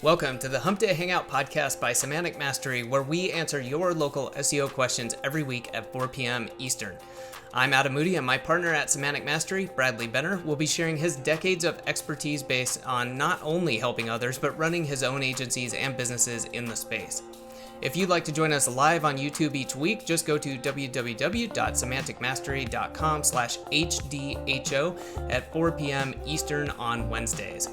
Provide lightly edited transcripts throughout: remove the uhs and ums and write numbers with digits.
Welcome to the Hump Day Hangout podcast by Semantic Mastery, where we answer your local SEO questions every week at 4 p.m. Eastern. I'm Adam Moody, and my partner at Semantic Mastery, Bradley Benner, will be sharing his decades of expertise based on not only helping others, but running his own agencies and businesses in the space. If you'd like to join us live on YouTube each week, just go to www.semanticmastery.com/HDHO at 4 p.m. Eastern on Wednesdays.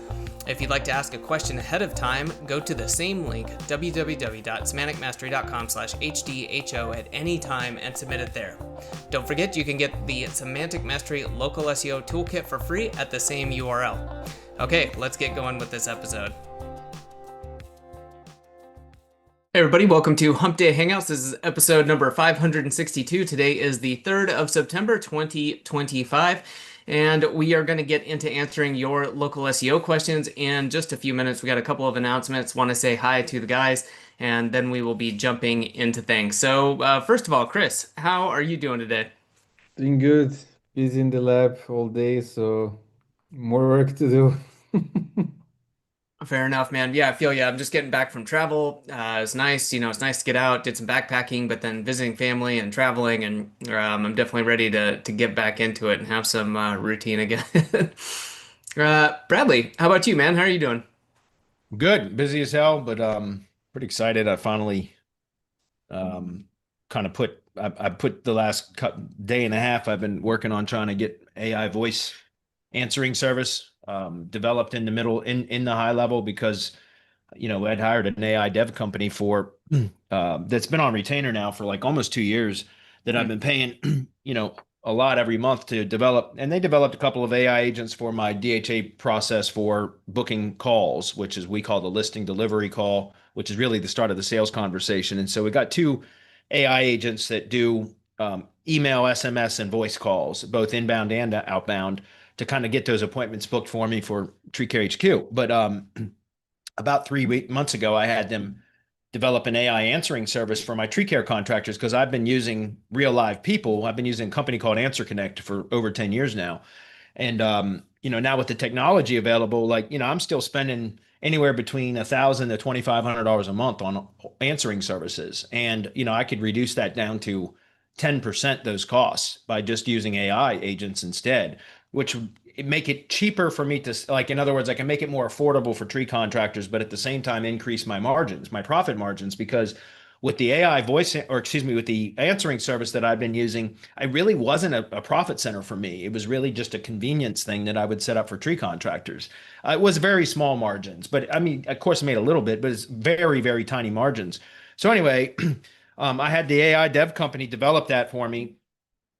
If you'd like to ask a question ahead of time, go to the same link, www.semanticmastery.com/HDHO at any time and submit it there. Don't forget, you can get the Semantic Mastery Local SEO Toolkit for free at the same URL. Okay, let's get going with this episode. Hey everybody, welcome to Hump Day Hangouts. This is episode number 562. Today is the 3rd of September, 2025, and we are going to get into answering your local SEO questions in just a few minutes. We got a couple of announcements. Want to say hi to the guys, and then we will be jumping into things. So first of all, Chris, how are you doing today? Doing good. Busy in the lab all day, so more work to do. Fair enough, man. Yeah, I feel I'm just getting back from travel. It's nice, it's nice to get out, did some backpacking, but then visiting family and traveling, and I'm definitely ready to get back into it and have some routine again. Bradley, how about you, man? How are you doing? Good, busy as hell, but pretty excited. I finally um kind of I put the last day and a half I've been working on trying to get AI voice answering service developed in the middle in the high level because I'd hired an AI dev company for that's been on retainer now for like almost 2 years that I've been paying a lot every month to develop, and they developed a couple of AI agents for my DHA process for booking calls, which is we call the listing delivery call, which is really the start of the sales conversation. And so we got two AI agents that do email, SMS, and voice calls, both inbound and outbound, to kind of get those appointments booked for me for Tree Care HQ. But about 3 months ago, I had them develop an AI answering service for my tree care contractors because I've been using real live people. I've been using a company called Answer Connect for over 10 years now. And now with the technology available, I'm still spending anywhere between $1,000 to $2,500 a month on answering services. And I could reduce that down to 10% those costs by just using AI agents instead, which would make it cheaper for me to, like, in other words, I can make it more affordable for tree contractors, but at the same time increase my margins, my profit margins, because with the AI voice, or excuse me, with the answering service that I've been using, I really wasn't a profit center for me. It was really just a convenience thing that I would set up for tree contractors. It was very small margins, but I mean, of course, I made a little bit, but it's very, very tiny margins. So anyway, I had the AI dev company develop that for me,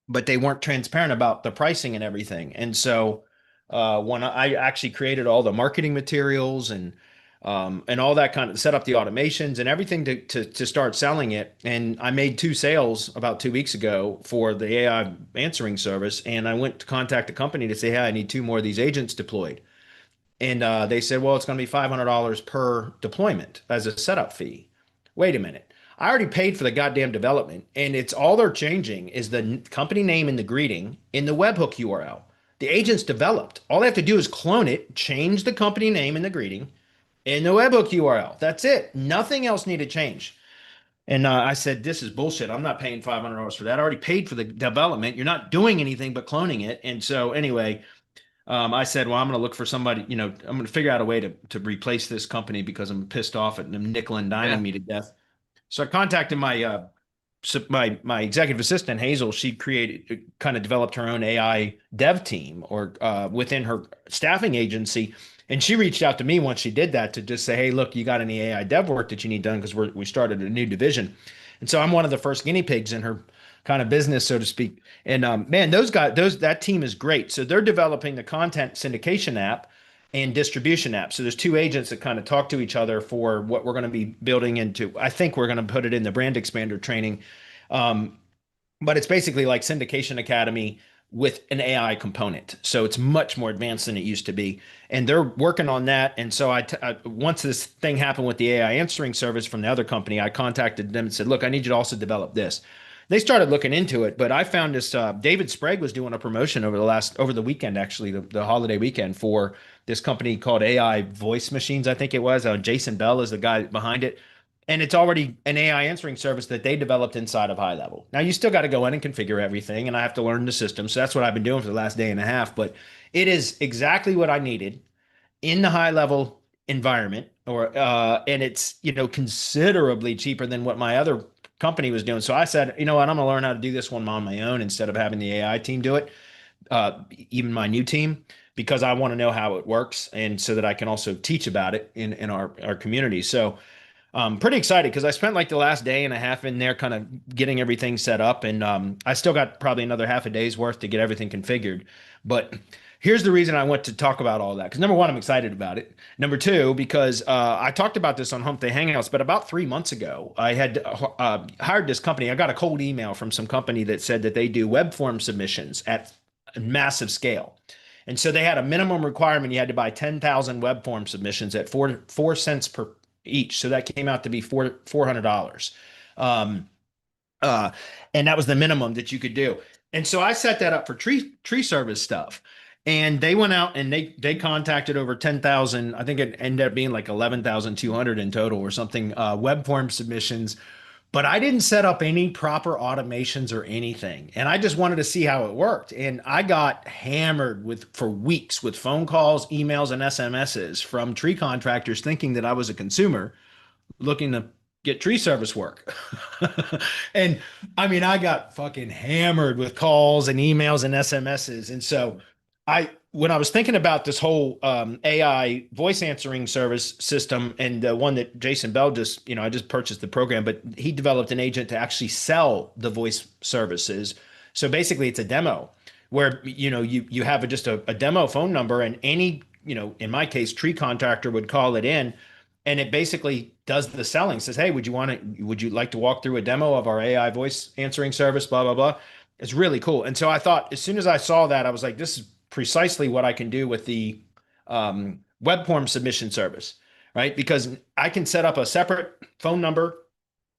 but they weren't transparent about the pricing and everything. And so when I actually created all the marketing materials and all that kind of set up the automations and everything to start selling it. And I made 2 sales about 2 weeks ago for the AI answering service. And I went to contact the company to say, hey, I need 2 more of these agents deployed. And they said, well, it's going to be $500 per deployment as a setup fee. Wait a minute. I already paid for the goddamn development, and it's all they're changing is the company name in the greeting in the webhook URL. The agent's developed. All they have to do is clone it, change the company name in the greeting in the webhook URL. That's it. Nothing else needed to change. And I said, this is bullshit. I'm not paying $500 for that. I already paid for the development. You're not doing anything but cloning it. And so anyway, I said, well, I'm going to look for somebody, I'm going to figure out a way to replace this company because I'm pissed off at them nickel and diming Yeah. me to death. So I contacted my executive assistant Hazel. She kind of developed her own AI dev team or within her staffing agency, and she reached out to me once she did that to just say, hey, look, you got any AI dev work that you need done, because we started a new division, and so I'm one of the first guinea pigs in her kind of business, so to speak. And man, that team is great. So they're developing the content syndication app and distribution app. So there's 2 agents that kind of talk to each other for what we're going to be building into. I think we're going to put it in the brand expander training. But it's basically like Syndication Academy with an AI component. So it's much more advanced than it used to be. And they're working on that. And so once this thing happened with the AI answering service from the other company, I contacted them and said, look, I need you to also develop this. They started looking into it, but I found this David Sprague was doing a promotion over the weekend, actually, the holiday weekend, for this company called AI Voice Machines, I think it was. Jason Bell is the guy behind it. And it's already an AI answering service that they developed inside of High Level. Now you still got to go in and configure everything, and I have to learn the system. So that's what I've been doing for the last day and a half. But it is exactly what I needed in the High Level environment, or and it's considerably cheaper than what my other company was doing. So I said, you know what, I'm gonna learn how to do this one on my own instead of having the AI team do it, even my new team, because I want to know how it works, and so that I can also teach about it in our community. So pretty excited because I spent like the last day and a half in there kind of getting everything set up. And I still got probably another half a day's worth to get everything configured. But here's the reason I want to talk about all that. Because number one, I'm excited about it. Number two, because I talked about this on Hump Day Hangouts, but about 3 months ago, I had hired this company. I got a cold email from some company that said that they do web form submissions at a massive scale. And so they had a minimum requirement. You had to buy 10,000 web form submissions at 4 cents per each. So that came out to be $400. Um, uh, and that was the minimum that you could do. And so I set that up for tree service stuff. And they went out and they contacted over 10,000. I think it ended up being like 11,200 in total or something, web form submissions. But I didn't set up any proper automations or anything. And I just wanted to see how it worked. And I got hammered for weeks with phone calls, emails, and SMSs from tree contractors thinking that I was a consumer looking to get tree service work. And I mean, I got fucking hammered with calls and emails and SMSs. And so when I was thinking about this whole AI voice answering service system, and the one that Jason Bell just, I just purchased the program, but he developed an agent to actually sell the voice services. So basically it's a demo where, you have just a demo phone number, and any, in my case, tree contractor would call it in, and it basically does the selling, says, hey, would you like to walk through a demo of our AI voice answering service, blah, blah, blah. It's really cool. And so I thought, as soon as I saw that, I was like, this is precisely what I can do with the web form submission service, right? Because I can set up a separate phone number,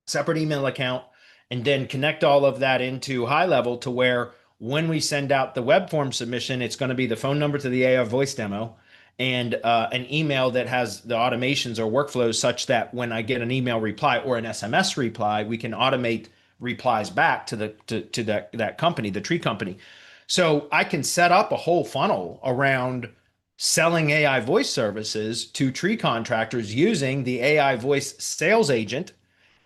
separate email account, and then connect all of that into High Level to where when we send out the web form submission, it's going to be the phone number to the AI voice demo, and an email that has the automations or workflows such that when I get an email reply or an SMS reply, we can automate replies back to that company, the tree company. So I can set up a whole funnel around selling AI voice services to tree contractors using the AI voice sales agent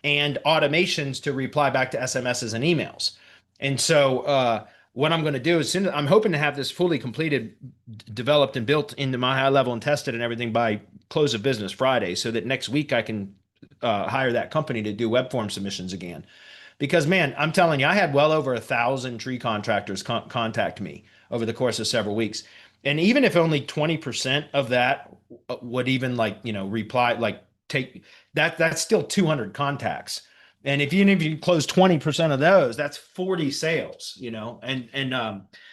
and automations to reply back to SMSs and emails. And so what I'm going to do is, soon, I'm hoping to have this fully completed, developed and built into my High Level and tested and everything by close of business Friday, so that next week I can hire that company to do web form submissions again. Because, man, I'm telling you, I had well over 1,000 tree contractors contact me over the course of several weeks. And even if only 20% of that would even reply, take that's still 200 contacts. And if you close 20% of those, that's 40 sales,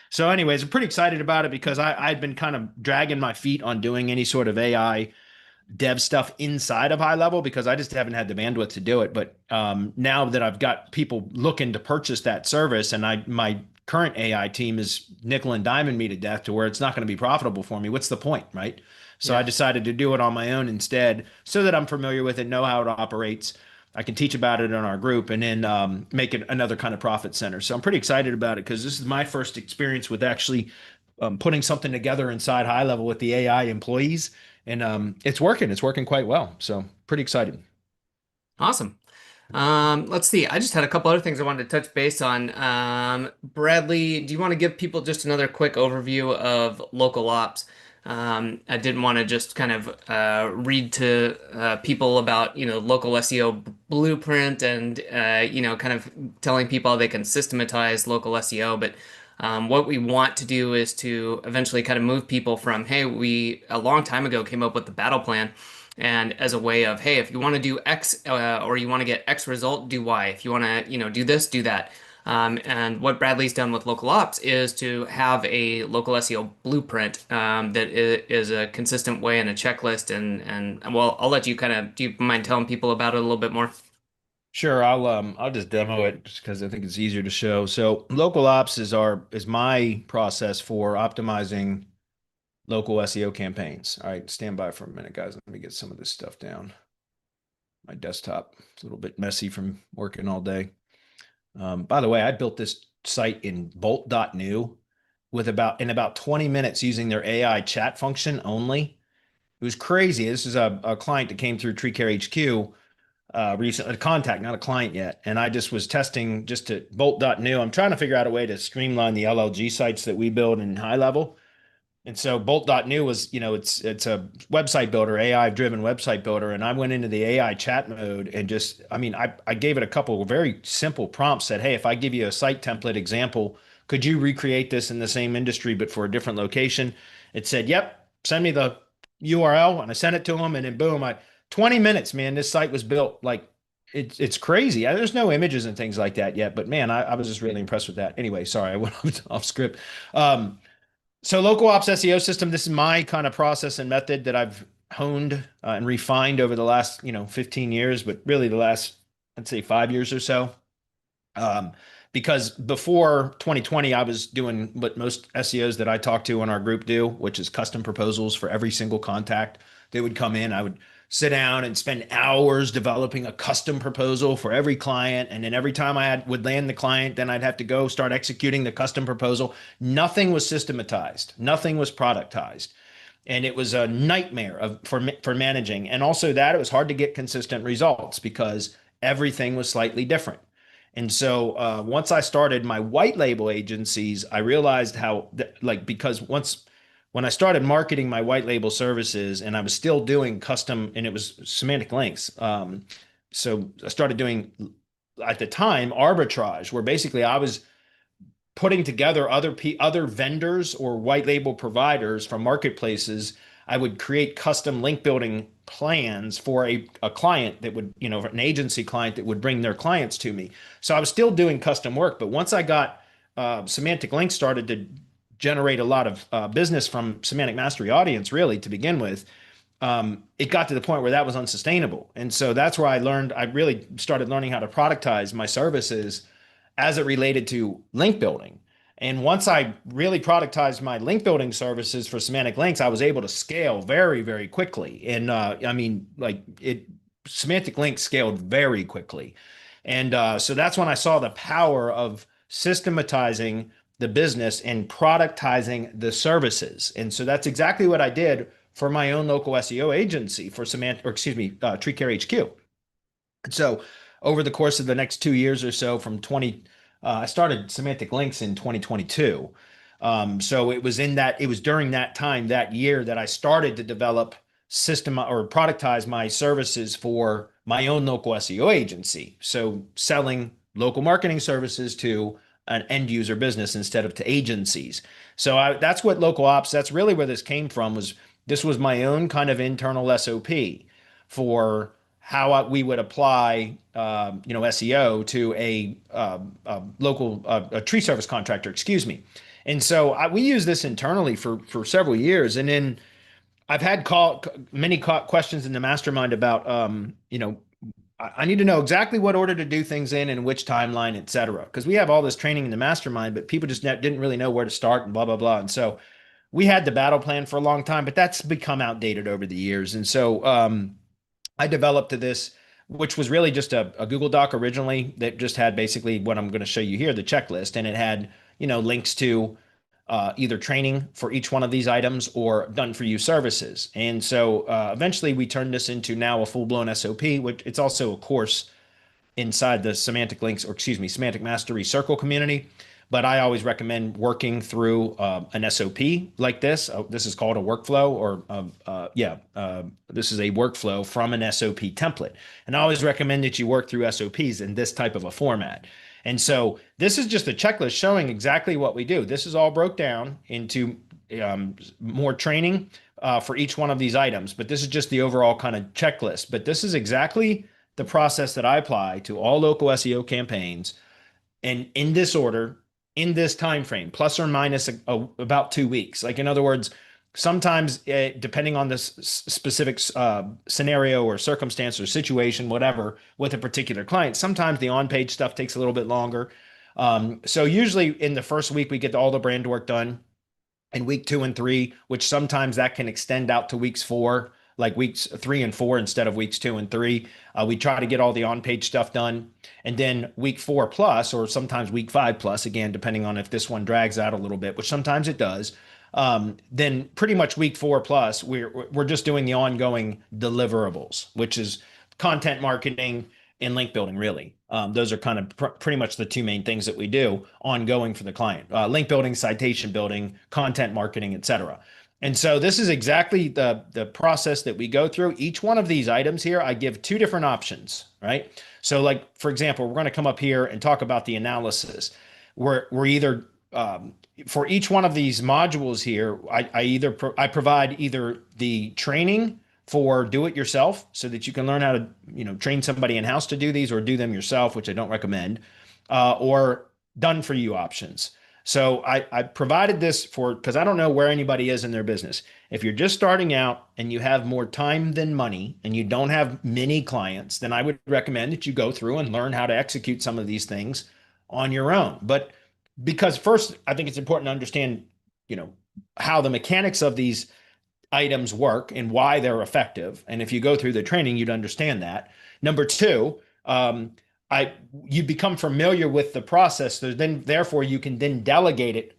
so anyways, I'm pretty excited about it because I'd been kind of dragging my feet on doing any sort of AI dev stuff inside of High Level because I just haven't had the bandwidth to do it. But now that I've got people looking to purchase that service, and my current AI team is nickel and diming me to death to where it's not going to be profitable for me, what's the point, right? So I decided to do it on my own instead, so that I'm familiar with it, know how it operates. I can teach about it in our group, and then make it another kind of profit center. So I'm pretty excited about it because this is my first experience with actually putting something together inside High Level with the AI employees. And it's working. It's working quite well. So pretty excited. Awesome. Let's see. I just had a couple other things I wanted to touch base on. Bradley, do you want to give people just another quick overview of local ops? I didn't want to just kind of read to people about, local SEO blueprint and, kind of telling people how they can systematize local SEO. But what we want to do is to eventually kind of move people from, hey, we a long time ago came up with the battle plan. And as a way of, hey, if you want to do X or you want to get X result, do Y. If you want to, do this, do that. And what Bradley's done with local ops is to have a local SEO blueprint that is a consistent way and a checklist. And well, I'll let you do you mind telling people about it a little bit more? Sure, I'll just demo it just because I think it's easier to show. So local ops is my process for optimizing local SEO campaigns. All right, stand by for a minute, guys. Let me get some of this stuff down. My desktop is a little bit messy from working all day. By the way, I built this site in bolt.new with about 20 minutes using their AI chat function only. It was crazy. This is a client that came through Tree Care HQ recently, a contact, not a client yet. And I just was testing just to bolt.new. I'm trying to figure out a way to streamline the LLG sites that we build in high level. And so bolt.new was, it's a website builder, AI driven website builder. And I went into the AI chat mode and just, I gave it a couple of very simple prompts, said, hey, if I give you a site template example, could you recreate this in the same industry, but for a different location? It said, yep, send me the URL. And I sent it to him. And then boom, 20 minutes, man, this site was built. Like it's crazy. There's no images and things like that yet, but man, I was just really impressed with that. Anyway, sorry, I went off script. So local ops SEO system, this is my kind of process and method that I've honed and refined over the last, 15 years, but really the last, I'd say 5 years or so. Because before 2020, I was doing what most SEOs that I talk to in our group do, which is custom proposals for every single contact that would come in. I would sit down and spend hours developing a custom proposal for every client. And then every time would land the client, then I'd have to go start executing the custom proposal. Nothing was systematized. Nothing was productized. And it was a nightmare for managing. And also that it was hard to get consistent results because everything was slightly different. And so once I started my white label agencies, I realized because when I started marketing my white label services and I was still doing custom and it was semantic links. So I started doing at the time arbitrage, where basically I was putting together other vendors or white label providers from marketplaces. I would create custom link building plans for a client that would, an agency client that would bring their clients to me. So I was still doing custom work, but once I got semantic links started to generate a lot of business from semantic mastery audience, really to begin with, it got to the point where that was unsustainable. And so that's where I really started learning how to productize my services as it related to link building. And once I really productized my link building services for semantic links, I was able to scale very, very quickly. And semantic links scaled very quickly. And so that's when I saw the power of systematizing the business and productizing the services. And so that's exactly what I did for my own local SEO agency for Tree Care HQ. So over the course of the next 2 years or so, I started semantic links in 2022. So it was during that time, that year, that I started to develop system or productize my services for my own local SEO agency. So selling local marketing services to an end user business instead of to agencies. So that's what local ops, that's really where this came from. This was my own kind of internal SOP for how we would apply, SEO to a local tree service contractor, excuse me. And so we use this internally for several years. And then I've had many questions in the mastermind about, I need to know exactly what order to do things in which timeline, et cetera. Because we have all this training in the mastermind, but people just didn't really know where to start and blah, blah, blah. And so we had the battle plan for a long time, but that's become outdated over the years. And so I developed this, which was really just a Google Doc originally that just had basically what I'm going to show you here, the checklist. And it had, links to either training for each one of these items or done for you services. And so eventually we turned this into now a full-blown SOP, which it's also a course inside the semantic mastery circle community. But I always recommend working through an SOP like this. This is called a workflow, or this is a workflow from an SOP template. And I always recommend that you work through SOPs in this type of a format. And so this is just a checklist showing exactly what we do. This is all broke down into more training for each one of these items, but this is just the overall kind of checklist. But this is exactly the process that I apply to all local SEO campaigns, and in this order, in this time frame, plus or minus about 2 weeks. Like, in other words, sometimes depending on the specific scenario or circumstance or situation, whatever, with a particular client, sometimes the on-page stuff takes a little bit longer. So usually in the first week, we get all the brand work done. in week 2 and 3, which sometimes that can extend out to weeks 4, like weeks 3 and 4 instead of weeks 2 and 3. We try to get all the on-page stuff done. And then week 4 plus, or sometimes week 5 plus, again, depending on if this one drags out a little bit, which sometimes it does. Then pretty much week 4 plus, we're just doing the ongoing deliverables, which is content marketing and link building, really. Those are kind of pretty much the two main things that we do ongoing for the client: link building, citation building, content marketing, etc. And so this is exactly the process that we go through. Each one of these items here, I give two different options, right? So, like, for example, we're going to come up here and talk about the analysis. We're either for each one of these modules here, I provide either the training for do it yourself so that you can learn how to, train somebody in house to do these, or do them yourself, which I don't recommend, or done for you options. So I provided this because I don't know where anybody is in their business. If you're just starting out and you have more time than money and you don't have many clients, then I would recommend that you go through and learn how to execute some of these things on your own. But because first, I think it's important to understand, how the mechanics of these items work and why they're effective. And if you go through the training, you'd understand that. Number two, you become familiar with the process. So then, therefore, you can then delegate it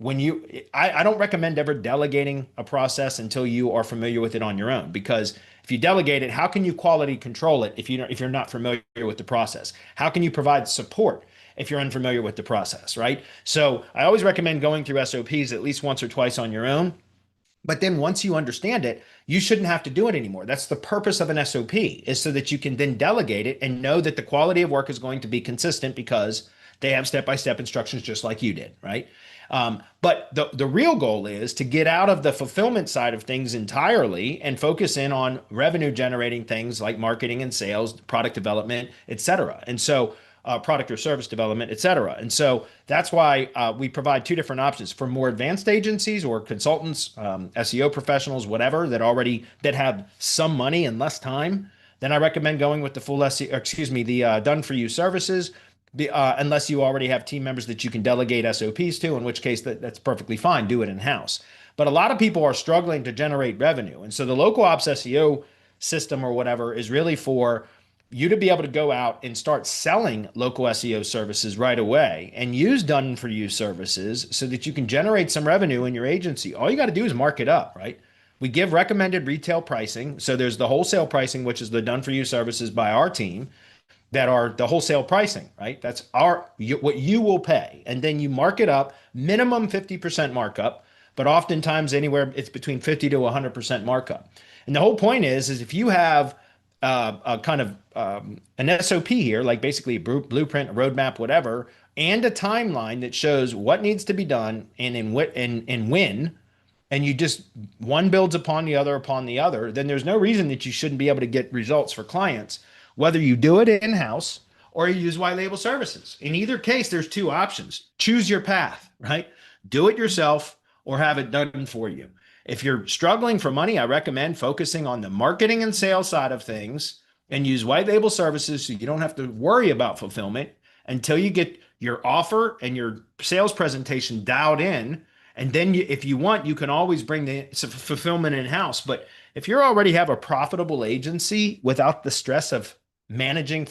I don't recommend ever delegating a process until you are familiar with it on your own, because if you delegate it, how can you quality control it if you're not familiar with the process? How can you provide support if you're unfamiliar with the process, right? So I always recommend going through SOPs at least once or twice on your own. But then once you understand it, you shouldn't have to do it anymore. That's the purpose of an SOP, is so that you can then delegate it and know that the quality of work is going to be consistent because they have step-by-step instructions just like you did, right? But the real goal is to get out of the fulfillment side of things entirely and focus in on revenue generating things like marketing and sales, product development, et cetera. And so product or service development, et cetera. And so that's why we provide two different options for more advanced agencies or consultants, SEO professionals, whatever, that have some money and less time. Then I recommend going with the full SEO, the done for you services, unless you already have team members that you can delegate SOPs to, in which case that's perfectly fine. Do it in house. But a lot of people are struggling to generate revenue. And so the local ops SEO system or whatever is really for you to be able to go out and start selling local SEO services right away and use done for you services so that you can generate some revenue in your agency. All you got to do is mark it up, right? We give recommended retail pricing. So there's the wholesale pricing, which is the done for you services by our team that are the wholesale pricing, right? That's what you will pay. And then you mark it up, minimum 50% markup, but oftentimes anywhere it's between 50 to 100% markup. And the whole point is if you have a kind of an SOP here, like basically a blueprint, a roadmap, whatever, and a timeline that shows what needs to be done and when, and you just one builds upon the other, then there's no reason that you shouldn't be able to get results for clients, whether you do it in-house or you use white label services. In either case, there's two options. Choose your path, right? Do it yourself or have it done for you. If you're struggling for money, I recommend focusing on the marketing and sales side of things and use white label services so you don't have to worry about fulfillment until you get your offer and your sales presentation dialed in. And then if you want, you can always bring the fulfillment in-house. But if you already have a profitable agency without the stress of managing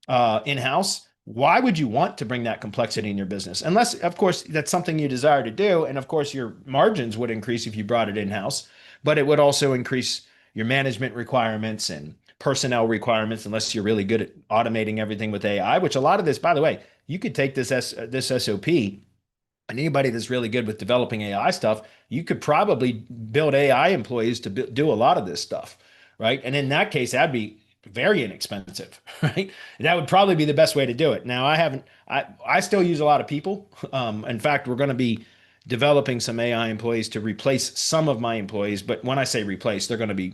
in-house, why would you want to bring that complexity in your business? Unless, of course, that's something you desire to do. And of course, your margins would increase if you brought it in-house, but it would also increase your management requirements and personnel requirements, unless you're really good at automating everything with AI, which a lot of this, by the way, you could take this SOP, and anybody that's really good with developing AI stuff, you could probably build AI employees to do a lot of this stuff, right? And in that case, that'd be very inexpensive, right? That would probably be the best way to do it. Now, I still use a lot of people. In fact, we're going to be developing some AI employees to replace some of my employees. But when I say replace, they're going to be,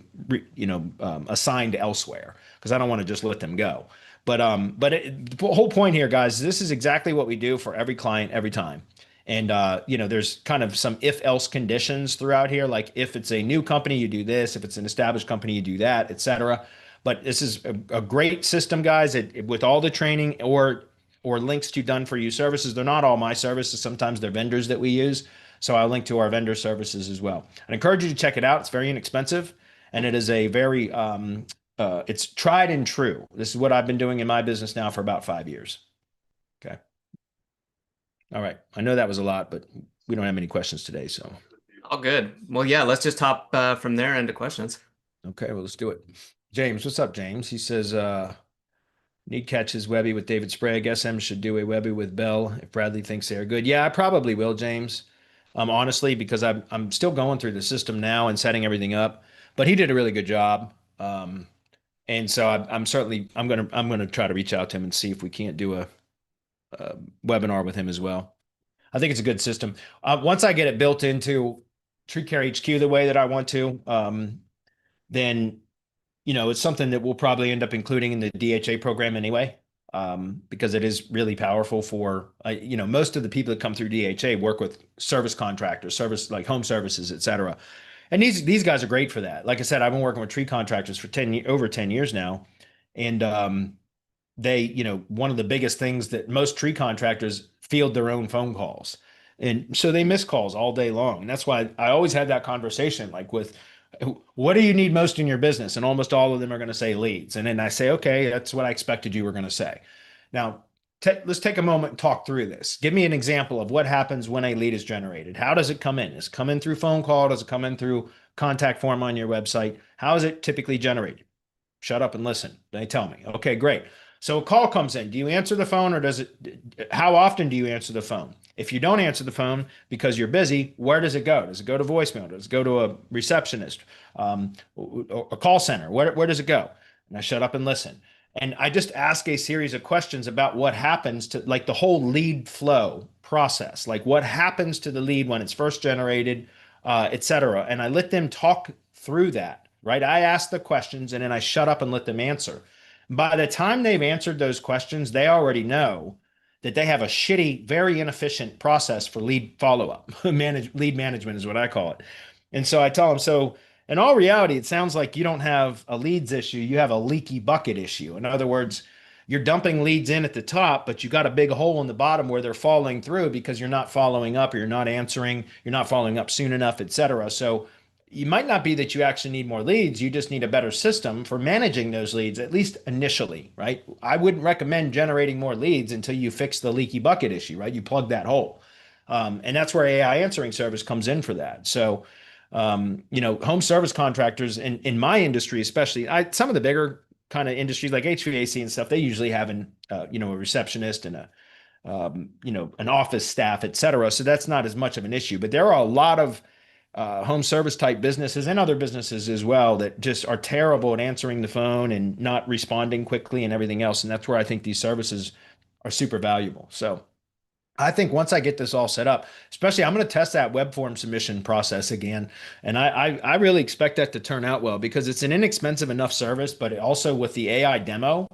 assigned elsewhere because I don't want to just let them go. But the whole point here, guys, this is exactly what we do for every client every time. And, there's kind of some if else conditions throughout here. Like if it's a new company, you do this. If it's an established company, you do that, et cetera. But this is a great system, guys, with all the training or links to done for you services. They're not all my services. Sometimes they're vendors that we use. So I'll link to our vendor services as well. I encourage you to check it out. It's very inexpensive, and it is a very it's tried and true. This is what I've been doing in my business now for about 5 years. Okay. All right. I know that was a lot, but we don't have any questions today, so. All good. Well, yeah, let's just hop from there into questions. Okay, well, let's do it. James, what's up, James? He says, need catches Webby with David Sprague. SM should do a Webby with Bell if Bradley thinks they are good. Yeah, I probably will, James. Honestly, because I'm still going through the system now and setting everything up, but he did a really good job. And so I'm gonna try to reach out to him and see if we can't do a webinar with him as well. I think it's a good system. Once I get it built into TreeCare HQ the way that I want to, then it's something that we'll probably end up including in the DHA program anyway, because it is really powerful for most of the people that come through DHA work with service contractors, service like home services, et cetera. And these guys are great for that. Like I said, I've been working with tree contractors for over 10 years now, and they, one of the biggest things that most tree contractors field their own phone calls. And so they miss calls all day long. And that's why I always had that conversation, like with, what do you need most in your business? And almost all of them are going to say leads. And then I say, okay, that's what I expected you were going to say. Now, let's take a moment and talk through this. Give me an example of what happens when a lead is generated. How does it come in? Does it come in through phone call? Does it come in through contact form on your website? How is it typically generated? Shut up and listen. They tell me. Okay, great. So a call comes in. Do you answer the phone, or how often do you answer the phone? If you don't answer the phone because you're busy, where does it go? Does it go to voicemail? Does it go to a receptionist, or a call center? Where does it go? And I shut up and listen. And I just ask a series of questions about what happens to, like, the whole lead flow process, like what happens to the lead when it's first generated, et cetera. And I let them talk through that, right? I ask the questions and then I shut up and let them answer. By the time they've answered those questions, they already know that they have a shitty, very inefficient process for lead follow-up. Lead management is what I call it. And so I tell them, so in all reality, it sounds like you don't have a leads issue, you have a leaky bucket issue. In other words, you're dumping leads in at the top, but you got a big hole in the bottom where they're falling through because you're not following up, or you're not answering, you're not following up soon enough, et cetera. So you might not be that you actually need more leads. You just need a better system for managing those leads, at least initially, right? I wouldn't recommend generating more leads until you fix the leaky bucket issue, right? You plug that hole. And that's where AI answering service comes in for that. So, home service contractors in my industry, especially, some of the bigger kind of industries like HVAC and stuff, they usually have a receptionist and an office staff, et cetera. So that's not as much of an issue, but there are a lot of home service type businesses and other businesses as well that just are terrible at answering the phone and not responding quickly and everything else. And that's where I think these services are super valuable. So I think once I get this all set up, especially I'm going to test that web form submission process again. And I really expect that to turn out well, because it's an inexpensive enough service, but also with the AI demo,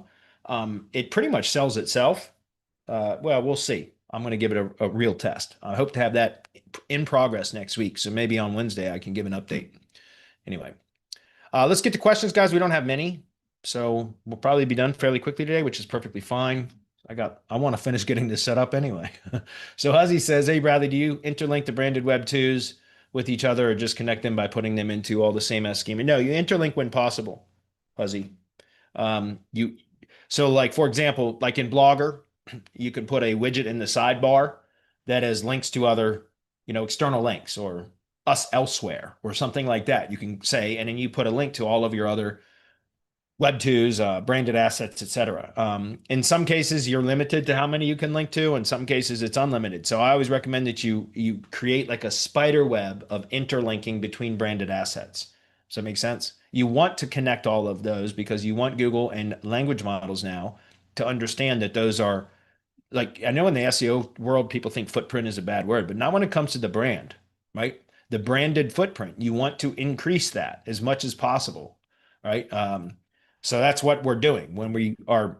it pretty much sells itself. Well, we'll see. I'm going to give it a real test. I hope to have that in progress next week. So maybe on Wednesday, I can give an update. Anyway, let's get to questions, guys. We don't have many, so we'll probably be done fairly quickly today, which is perfectly fine. I want to finish getting this set up anyway. So Huzzy says, hey, Bradley, do you interlink the branded Web 2s with each other, or just connect them by putting them into all the same S schema? No, you interlink when possible, Huzzy. So like, for example, like in Blogger, you can put a widget in the sidebar that has links to other, external links, or us elsewhere, or something like that. You can say, and then you put a link to all of your other Web 2s, branded assets, et cetera. In some cases, you're limited to how many you can link to. In some cases, it's unlimited. So I always recommend that you create like a spider web of interlinking between branded assets. Does that make sense? You want to connect all of those because you want Google and language models now to understand that those are, like, I know in the SEO world, people think footprint is a bad word, but not when it comes to the brand, right? The branded footprint, you want to increase that as much as possible, right? So that's what we're doing when we are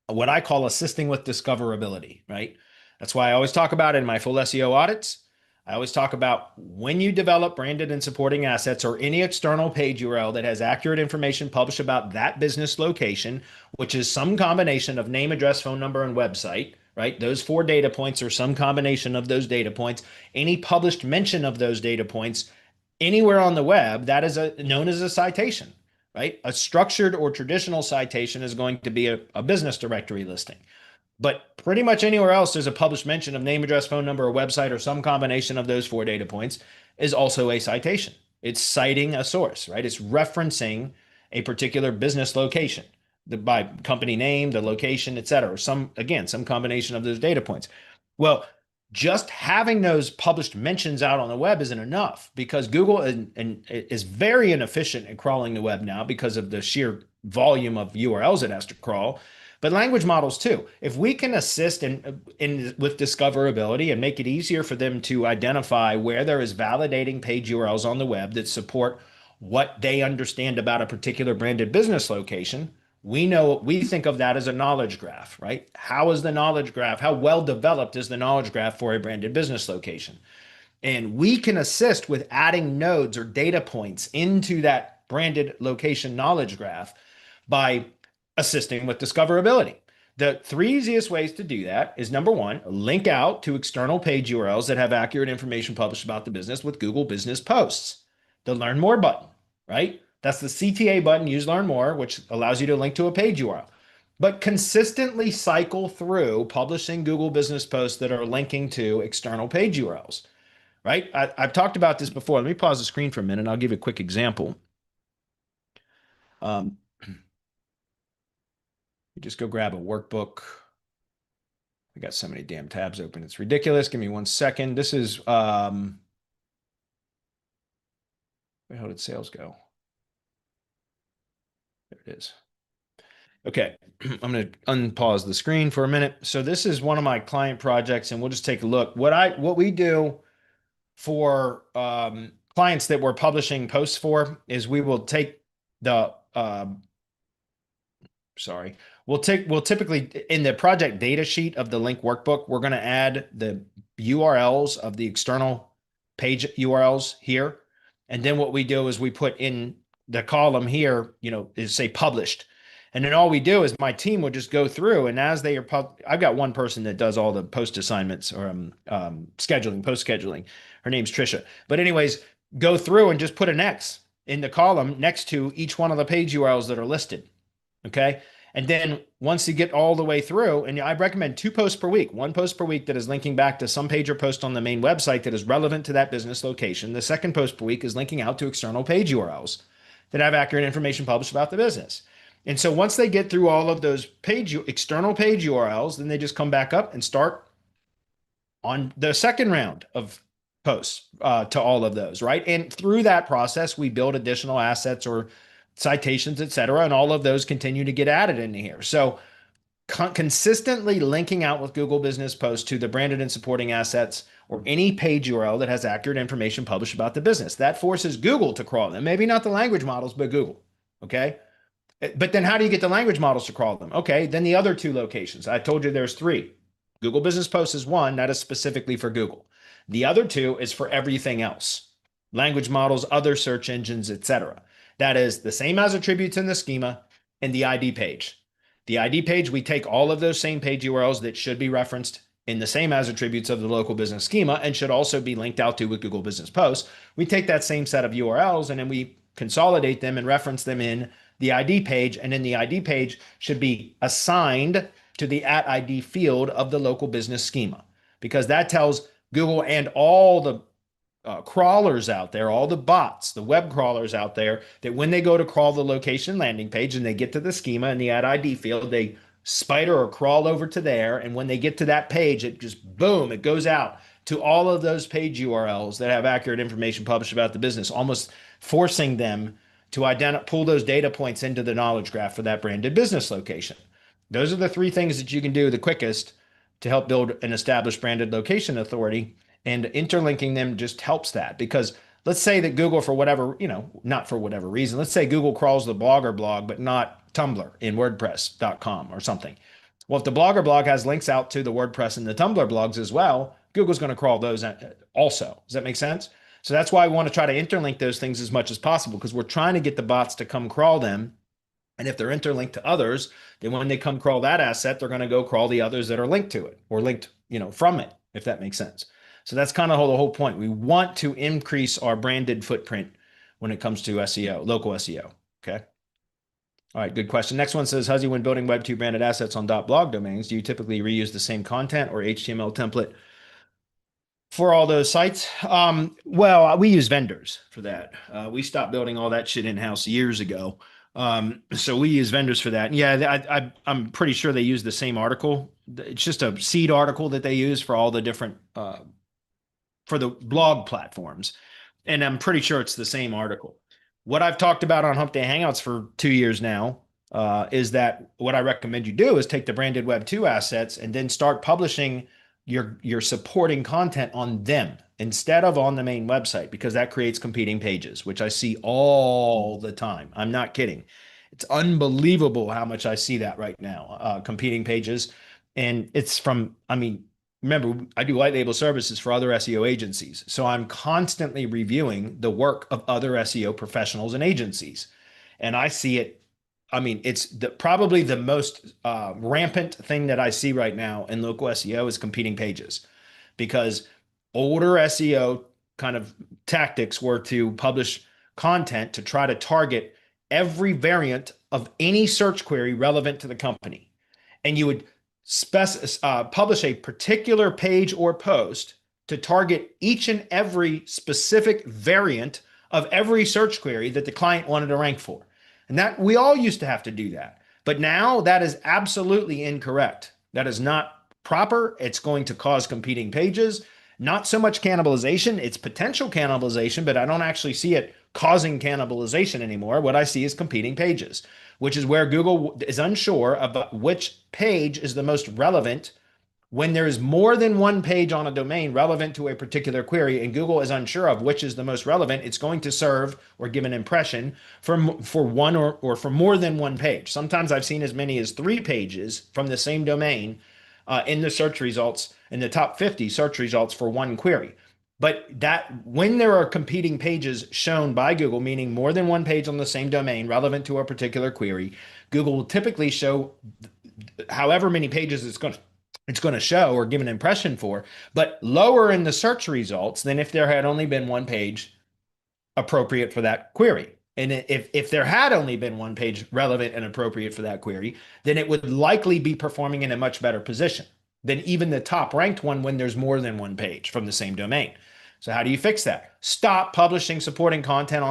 what I call assisting with discoverability, right? That's why I always talk about it in my full SEO audits. I always talk about when you develop branded and supporting assets, or any external page URL that has accurate information published about that business location, which is some combination of name, address, phone number, and website, right? Those 4 data points or some combination of those data points, any published mention of those data points anywhere on the web, that is known as a citation, right? A structured or traditional citation is going to be a business directory listing. But pretty much anywhere else there's a published mention of name, address, phone number, or website, or some combination of those 4 data points is also a citation. It's citing a source, right? It's referencing a particular business location by company name, the location, et cetera. Some combination of those data points. Well, just having those published mentions out on the web isn't enough, because Google is very inefficient at crawling the web now because of the sheer volume of URLs it has to crawl. But language models too. If we can assist with discoverability and make it easier for them to identify where there is validating page URLs on the web that support what they understand about a particular branded business location, we think of that as a knowledge graph, right? How is the knowledge graph? How well developed is the knowledge graph for a branded business location? And we can assist with adding nodes or data points into that branded location knowledge graph by assisting with discoverability. The 3 easiest ways to do that is, number 1, link out to external page URLs that have accurate information published about the business with Google Business Posts. The Learn More button, right? That's the CTA button, use Learn More, which allows you to link to a page URL. But consistently cycle through publishing Google Business Posts that are linking to external page URLs, right? I've talked about this before. Let me pause the screen for a minute. I'll give you a quick example. You just go grab a workbook. I got so many damn tabs open. It's ridiculous. Give me 1 second. This is, where the hell did sales go? There it is. Okay, I'm going to unpause the screen for a minute. So this is one of my client projects, and we'll just take a look. What we do for clients that we're publishing posts for is we will take the we'll typically, in the project data sheet of the link workbook, we're going to add the URLs of the external page URLs here. And then what we do is we put in the column here, is say published. And then all we do is my team will just go through, and as they are, I've got one person that does all the post assignments or scheduling, post scheduling. Her name's Trisha. But anyways, go through and just put an X in the column next to each one of the page URLs that are listed. Okay. And then once you get all the way through, and I recommend 2 posts per week, 1 post per week that is linking back to some page or post on the main website that is relevant to that business location. The second post per week is linking out to external page URLs that have accurate information published about the business. And so once they get through all of those external page URLs, then they just come back up and start on the second round of posts to all of those, right? And through that process, we build additional assets or citations, et cetera, and all of those continue to get added into here. So consistently linking out with Google Business Posts to the branded and supporting assets or any page URL that has accurate information published about the business. That forces Google to crawl them. Maybe not the language models, but Google, okay? But then how do you get the language models to crawl them? Okay, then the other 2 locations. I told you there's 3. Google Business Posts is one, that is specifically for Google. The other 2 is for everything else. Language models, other search engines, etc. That is the same as attributes in the schema and the ID page. The ID page, we take all of those same page URLs that should be referenced in the same as attributes of the local business schema and should also be linked out to with Google Business Posts. We take that same set of URLs and then we consolidate them and reference them in the ID page, and then the ID page should be assigned to the @ID field of the local business schema, because that tells Google and all the crawlers out there, all the bots, the web crawlers out there, that when they go to crawl the location landing page and they get to the schema and the @ID field, they spider or crawl over to there. And when they get to that page, it just boom, it goes out to all of those page URLs that have accurate information published about the business, almost forcing them to pull those data points into the knowledge graph for that branded business location. Those are the 3 things that you can do the quickest to help build an established branded location authority, and interlinking them just helps that. Because let's say that Google, for whatever, not for whatever reason, let's say Google crawls the Blogger blog, but not Tumblr in WordPress.com or something. Well, if the Blogger blog has links out to the WordPress and the Tumblr blogs as well, Google's going to crawl those also. Does that make sense? So that's why we want to try to interlink those things as much as possible, because we're trying to get the bots to come crawl them And if they're interlinked to others, then when they come crawl that asset, they're going to go crawl the others that are linked to it or linked, from it, if that makes sense. So that's kind of the whole point. We want to increase our branded footprint when it comes to SEO, local SEO. Okay. All right, good question. Next one says, Huzzy, when building Web2 branded assets on .blog domains, do you typically reuse the same content or HTML template for all those sites? Well, we use vendors for that. We stopped building all that shit in-house years ago. So we use vendors for that. And yeah, I'm pretty sure they use the same article. It's just a seed article that they use for all the different for the blog platforms. And I'm pretty sure it's the same article. What I've talked about on Hump Day Hangouts for 2 years now is that what I recommend you do is take the branded Web 2 assets and then start publishing your supporting content on them instead of on the main website, because that creates competing pages, which I see all the time. I'm not kidding. It's unbelievable how much I see that right now, competing pages. And it's from, remember, I do white label services for other SEO agencies. So I'm constantly reviewing the work of other SEO professionals and agencies. And I see it. It's probably the most rampant thing that I see right now in local SEO is competing pages, because older SEO kind of tactics were to publish content to try to target every variant of any search query relevant to the company. And you would publish a particular page or post to target each and every specific variant of every search query that the client wanted to rank for. And that we all used to have to do that. But now that is absolutely incorrect. That is not proper. It's going to cause competing pages. Not so much cannibalization. It's potential cannibalization, but I don't actually see it causing cannibalization anymore. What I see is competing pages, which is where Google is unsure about which page is the most relevant. When there is more than one page on a domain relevant to a particular query and Google is unsure of which is the most relevant, it's going to serve or give an impression for one or for more than one page. Sometimes I've seen as many as 3 pages from the same domain in the search results, in the top 50 search results for one query. But that when there are competing pages shown by Google, meaning more than one page on the same domain relevant to a particular query, Google will typically show however many pages it's going to show or give an impression for, but lower in the search results than if there had only been one page appropriate for that query. And if there had only been one page relevant and appropriate for that query, then it would likely be performing in a much better position than even the top ranked one when there's more than one page from the same domain. So how do you fix that? Stop publishing supporting content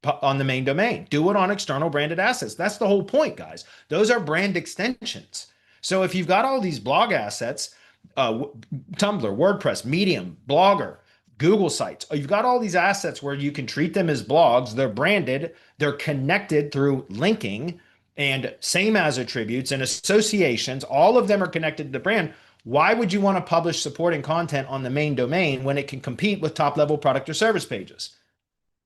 on the main domain. Do it on external branded assets. That's the whole point, guys. Those are brand extensions. So if you've got all these blog assets, Tumblr, WordPress, Medium, Blogger, Google sites, you've got all these assets where you can treat them as blogs. They're branded, they're connected through linking and same as attributes and associations. All of them are connected to the brand. Why would you want to publish supporting content on the main domain when it can compete with top level product or service pages?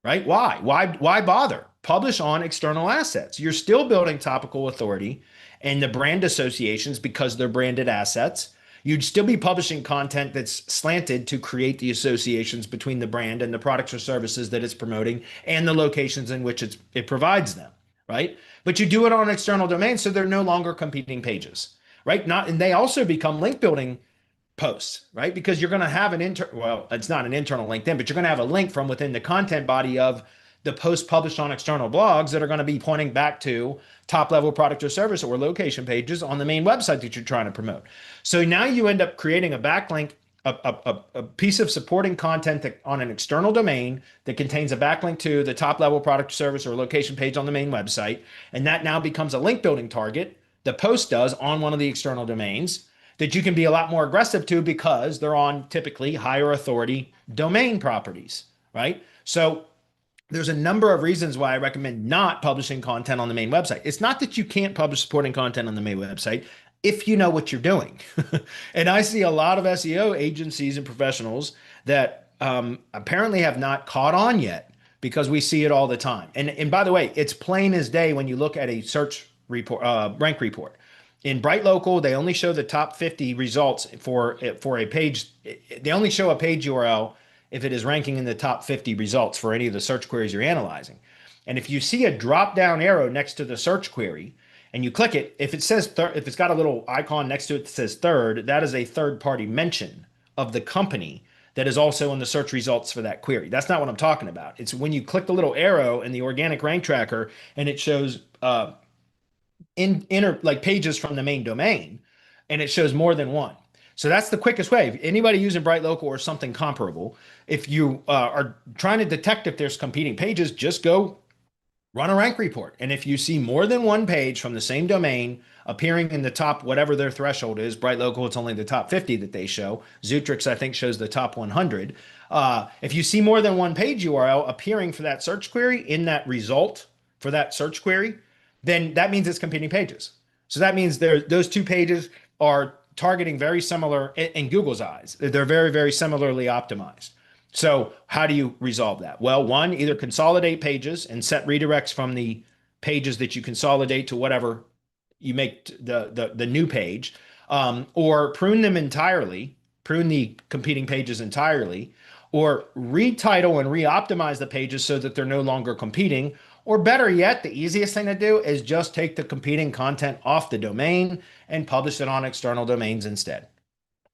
Right? Why bother? Publish on external assets. You're still building topical authority and the brand associations because they're branded assets. You'd still be publishing content that's slanted to create the associations between the brand and the products or services that it's promoting and the locations in which it provides them, right? But you do it on external domains, so they're no longer competing pages, right? And they also become link building posts, right? Because you're going to have it's not an internal link then, but you're going to have a link from within the content body of the post published on external blogs that are going to be pointing back to top level product or service or location pages on the main website that you're trying to promote. So now you end up creating a backlink, a piece of supporting content on an external domain that contains a backlink to the top level product or service or location page on the main website. And that now becomes a link building target. The post does on one of the external domains that you can be a lot more aggressive to because they're on typically higher authority domain properties, right? So there's a number of reasons why I recommend not publishing content on the main website. It's not that you can't publish supporting content on the main website if you know what you're doing. And I see a lot of SEO agencies and professionals that apparently have not caught on yet because we see it all the time. And by the way, it's plain as day when you look at a search report, rank report. In Bright Local, they only show the top 50 results for a page. They only show a page URL if it is ranking in the top 50 results for any of the search queries you're analyzing. And if you see a drop down arrow next to the search query and you click it, if it says if it's got a little icon next to it that says third, that is a third party mention of the company that is also in the search results for that query. That's not what I'm talking about. It's when you click the little arrow in the organic rank tracker and it shows inner like pages from the main domain, and it shows more than one. So that's the quickest way. If anybody using Bright Local or something comparable, if you are trying to detect if there's competing pages, just go run a rank report. And if you see more than one page from the same domain appearing in the top, whatever their threshold is, Bright Local, it's only the top 50 that they show. Zootrix, I think, shows the top 100. If you see more than one page URL appearing for that search query in that result for that search query, then that means it's competing pages. So that means those two pages are targeting very similar in Google's eyes. They're very, very similarly optimized. So how do you resolve that? Well, one, either consolidate pages and set redirects from the pages that you consolidate to whatever you make the new page, or prune them entirely, prune the competing pages entirely, or retitle and re-optimize the pages so that they're no longer competing. Or better yet, the easiest thing to do is just take the competing content off the domain and publish it on external domains instead,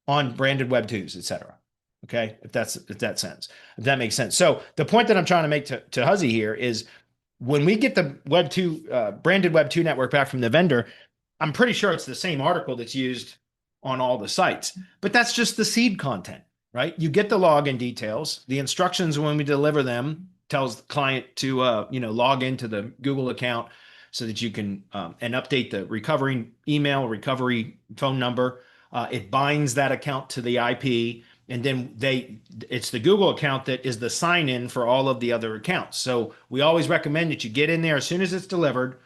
on branded Web 2s, etc. Okay, if that makes sense. So the point that I'm trying to make to Huzzy here is when we get the Web 2 branded Web 2 network back from the vendor, I'm pretty sure it's the same article that's used on all the sites, but that's just the seed content, right? You get the login details, the instructions when we deliver them tells the client to log into the Google account so that you can and update the recovery email, recovery phone number. It binds that account to the IP, and then it's the Google account that is the sign in for all of the other accounts. So we always recommend that you get in there as soon as it's delivered,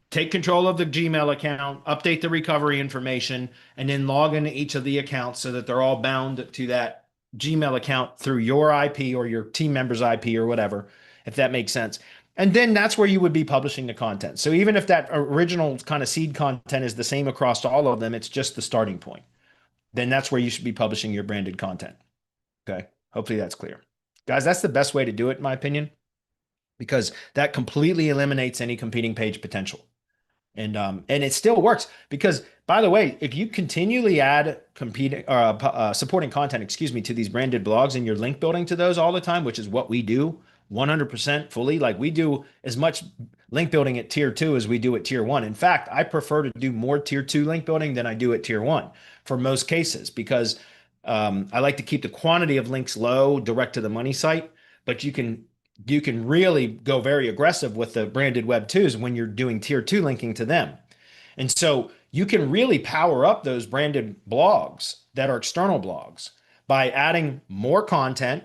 take control of the Gmail account, update the recovery information, and then log into each of the accounts so that they're all bound to that Gmail account through your IP or your team member's IP or whatever, if that makes sense. And then that's where you would be publishing the content. So even if that original kind of seed content is the same across all of them, it's just the starting point. Then that's where you should be publishing your branded content. Okay. Hopefully that's clear. Guys, that's the best way to do it, in my opinion, because that completely eliminates any competing page potential. And it still works because, by the way, if you continually add supporting content, to these branded blogs and you're link building to those all the time, which is what we do 100% fully, like we do as much link building at tier 2 as we do at tier 1. In fact, I prefer to do more tier 2 link building than I do at tier 1 for most cases, because I like to keep the quantity of links low, direct to the money site, but you can really go very aggressive with the branded Web 2s when you're doing tier 2 linking to them. And so you can really power up those branded blogs that are external blogs by adding more content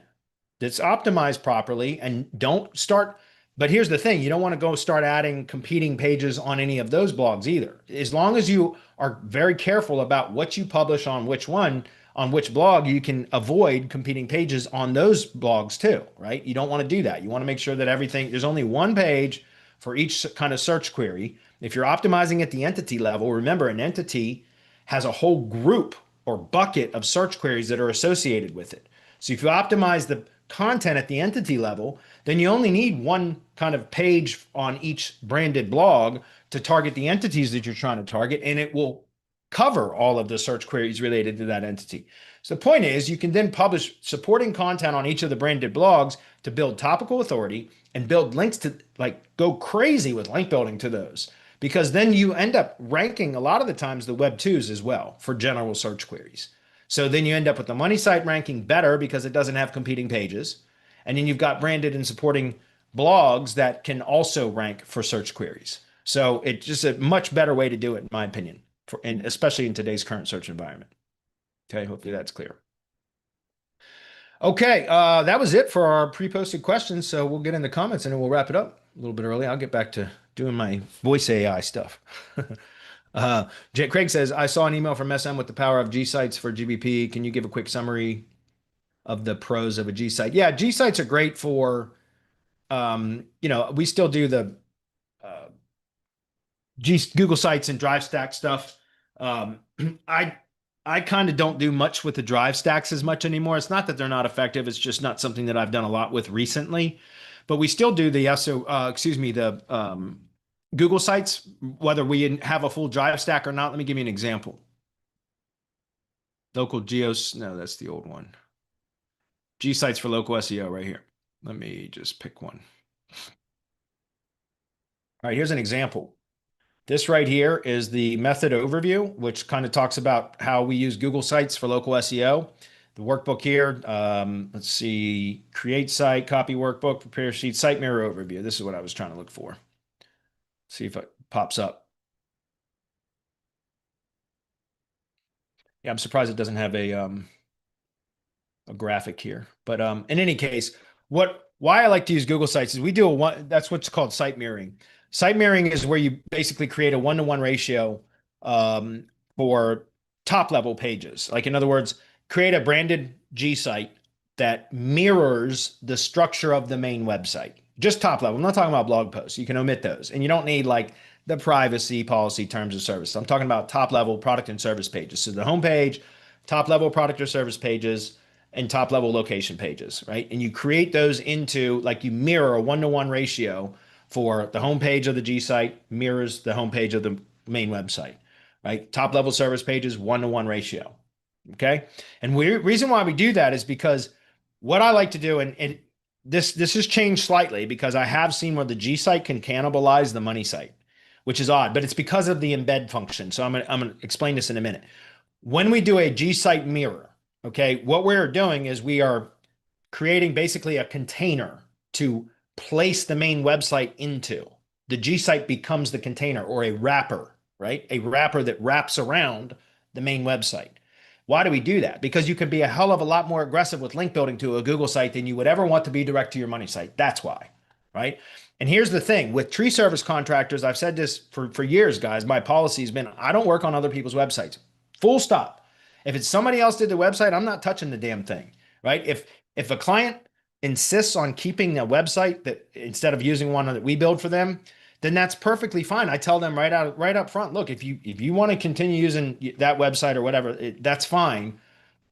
that's optimized properly, and don't start. But here's the thing, you don't want to go start adding competing pages on any of those blogs either. As long as you are very careful about what you publish on which one, on which blog, you can avoid competing pages on those blogs too, right? You don't want to do that. You want to make sure that there's only one page for each kind of search query. If you're optimizing at the entity level, remember an entity has a whole group or bucket of search queries that are associated with it. So if you optimize the content at the entity level, then you only need one kind of page on each branded blog to target the entities that you're trying to target, and it will cover all of the search queries related to that entity. So the point is, you can then publish supporting content on each of the branded blogs to build topical authority and build links to, like, go crazy with link building to those, because then you end up ranking a lot of the times the Web 2s as well for general search queries. So then you end up with the money site ranking better because it doesn't have competing pages. And then you've got branded and supporting blogs that can also rank for search queries. So it's just a much better way to do it, in my opinion, and especially in today's current search environment. Okay, hopefully that's clear. Okay, that was it for our pre-posted questions. So we'll get in the comments and then we'll wrap it up a little bit early. I'll get back to doing my voice AI stuff. Craig says, I saw an email from SM with the power of G sites for GBP. Can you give a quick summary of the pros of a G site? Yeah, G sites are great for, we still do the Google Sites and Drive Stack stuff. I kind of don't do much with the Drive Stacks as much anymore. It's not that they're not effective. It's just not something that I've done a lot with recently. but we still do the Google Sites, whether we have a full Drive stack or not. Let me give you an example. Local geos, no, that's the old one. G Sites for local SEO right here. Let me just pick one. All right, here's an example. This right here is the method overview, which kind of talks about how we use Google Sites for local SEO. The workbook here, let's see, create site, copy workbook, prepare sheet, site mirror overview. This is what I was trying to look for. See if it pops up. Yeah, I'm surprised it doesn't have a graphic here. But in any case, why I like to use Google Sites is we do that's what's called site mirroring. Site mirroring is where you basically create a one-to-one ratio for top level pages. Like in other words, create a branded G site that mirrors the structure of the main website. Just top level. I'm not talking about blog posts. You can omit those. And you don't need like the privacy policy terms of service. I'm talking about top level product and service pages. So the homepage, top level product or service pages, and top level location pages, right? And you create those into like you mirror a one-to-one ratio for the homepage of the G site mirrors the homepage of the main website, right? Top level service pages, one-to-one ratio. Okay. And reason why we do that is because what I like to do, and this has changed slightly because I have seen where the G site can cannibalize the money site, which is odd, but it's because of the embed function. So I'm gonna explain this in a minute. When we do a G site mirror, okay, what we're doing is we are creating basically a container to place the main website into. The G site becomes the container or a wrapper, right? A wrapper that wraps around the main website. Why do we do that? Because you can be a hell of a lot more aggressive with link building to a Google site than you would ever want to be direct to your money site. That's why, right? And here's the thing with tree service contractors, I've said this for years, guys. My policy has been I don't work on other people's websites. Full stop. If it's somebody else did the website, I'm not touching the damn thing, right? If a client insists on keeping a website that instead of using one that we build for them, then that's perfectly fine. I tell them right up front, look, if you want to continue using that website or whatever, that's fine.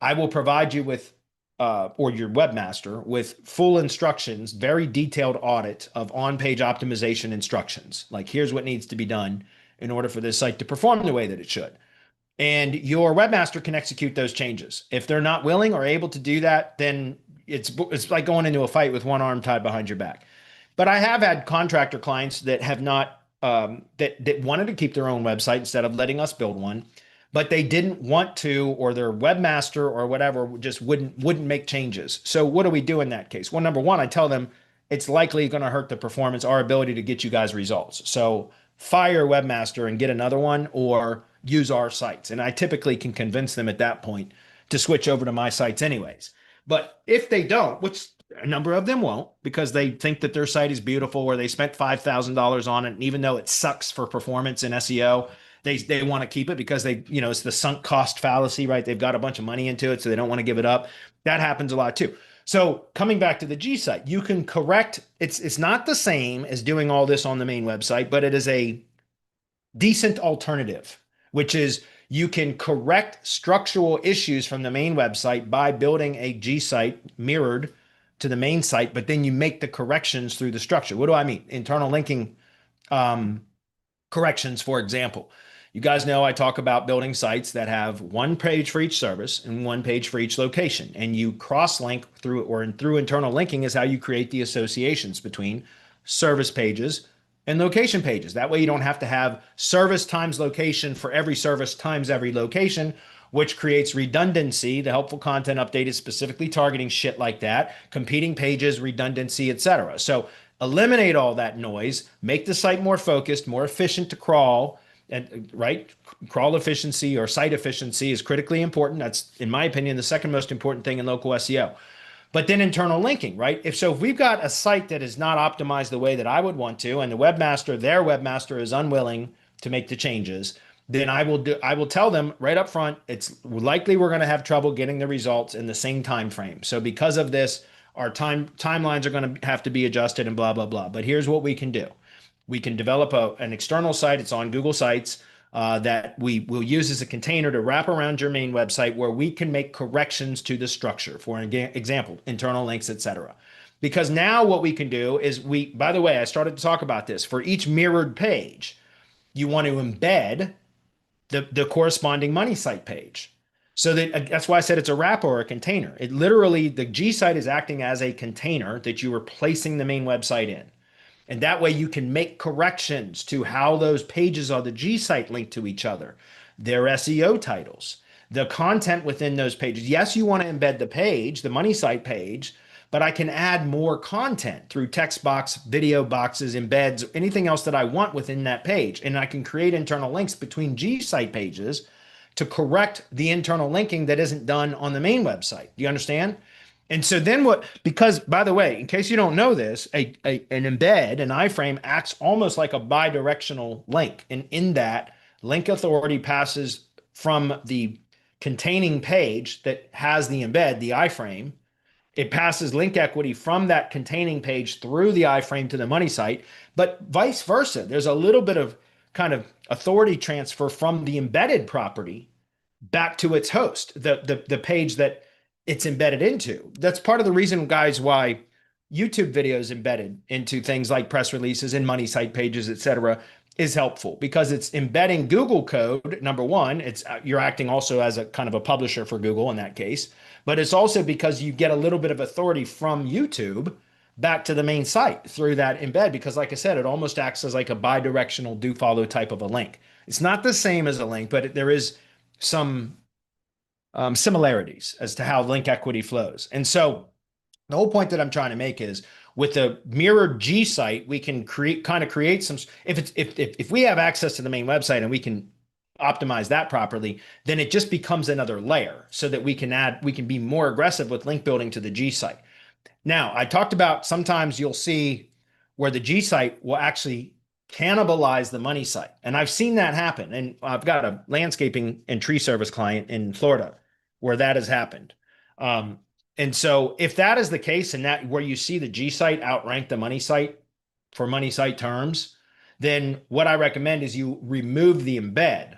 I will provide you with or your webmaster with full instructions, very detailed audit of on-page optimization instructions. Like here's what needs to be done in order for this site to perform the way that it should. And your webmaster can execute those changes. If they're not willing or able to do that, then it's like going into a fight with one arm tied behind your back. But I have had contractor clients that have not that wanted to keep their own website instead of letting us build one, but they didn't want to, or their webmaster or whatever just wouldn't make changes. So what do we do in that case? Well, number one, I tell them it's likely going to hurt the performance, our ability to get you guys results. So fire webmaster and get another one, or use our sites. And I typically can convince them at that point to switch over to my sites anyways. But if they don't, which a number of them won't, because they think that their site is beautiful or they spent $5,000 on it, and even though it sucks for performance in SEO, they want to keep it because it's the sunk cost fallacy, right? They've got a bunch of money into it, so they don't want to give it up. That happens a lot too. So coming back to the G site, you can correct. It's not the same as doing all this on the main website, but it is a decent alternative, which is you can correct structural issues from the main website by building a G site mirrored to the main site, but then you make the corrections through the structure. What do I mean? Internal linking corrections, for example. You guys know I talk about building sites that have one page for each service and one page for each location. And you cross-link through internal linking is how you create the associations between service pages and location pages. That way you don't have to have service times location for every service times every location, which creates redundancy. The helpful content update is specifically targeting shit like that, competing pages, redundancy, etc. So eliminate all that noise, make the site more focused, more efficient to crawl, and right? Crawl efficiency or site efficiency is critically important. That's, in my opinion, the second most important thing in local SEO. But then internal linking, right? If we've got a site that is not optimized the way that I would want to, and their webmaster is unwilling to make the changes, then I will tell them right up front, it's likely we're going to have trouble getting the results in the same time frame. So because of this, our timelines are going to have to be adjusted and blah, blah, blah. But here's what we can do. We can develop an external site. It's on Google Sites that we will use as a container to wrap around your main website where we can make corrections to the structure. For example, internal links, etc. Because now what we can do is by the way, I started to talk about this. For each mirrored page, you want to embed the corresponding money site page. So that's why I said it's a wrapper or a container. It literally, the G site is acting as a container that you are placing the main website in. And that way you can make corrections to how those pages on the G site link to each other, their SEO titles, the content within those pages. Yes, you want to embed the page, the money site page, but I can add more content through text box, video boxes, embeds, anything else that I want within that page. And I can create internal links between G site pages to correct the internal linking that isn't done on the main website. Do you understand? And so then what, because by the way, in case you don't know this, an embed, an iframe acts almost like a bidirectional link. And in that, link authority passes from the containing page that has the embed, the iframe. It passes link equity from that containing page through the iframe to the money site, but vice versa. There's a little bit of kind of authority transfer from the embedded property back to its host, the page that it's embedded into. That's part of the reason, guys, why YouTube videos embedded into things like press releases and money site pages, etc., is helpful, because it's embedding Google code. Number one, it's you're acting also as a kind of a publisher for Google in that case, but it's also because you get a little bit of authority from YouTube back to the main site through that embed, because like I said, it almost acts as like a bidirectional do follow type of a link. It's not the same as a link, but there is some similarities as to how link equity flows. And so the whole point that I'm trying to make is, with the mirrored G site, we can create some, if we have access to the main website and we can optimize that properly, then it just becomes another layer so that we can be more aggressive with link building to the G site. Now, I talked about sometimes you'll see where the G site will actually cannibalize the money site. And I've seen that happen. And I've got a landscaping and tree service client in Florida where that has happened. And so if that is the case, and that where you see the G site outrank the money site for money site terms, then what I recommend is you remove the embed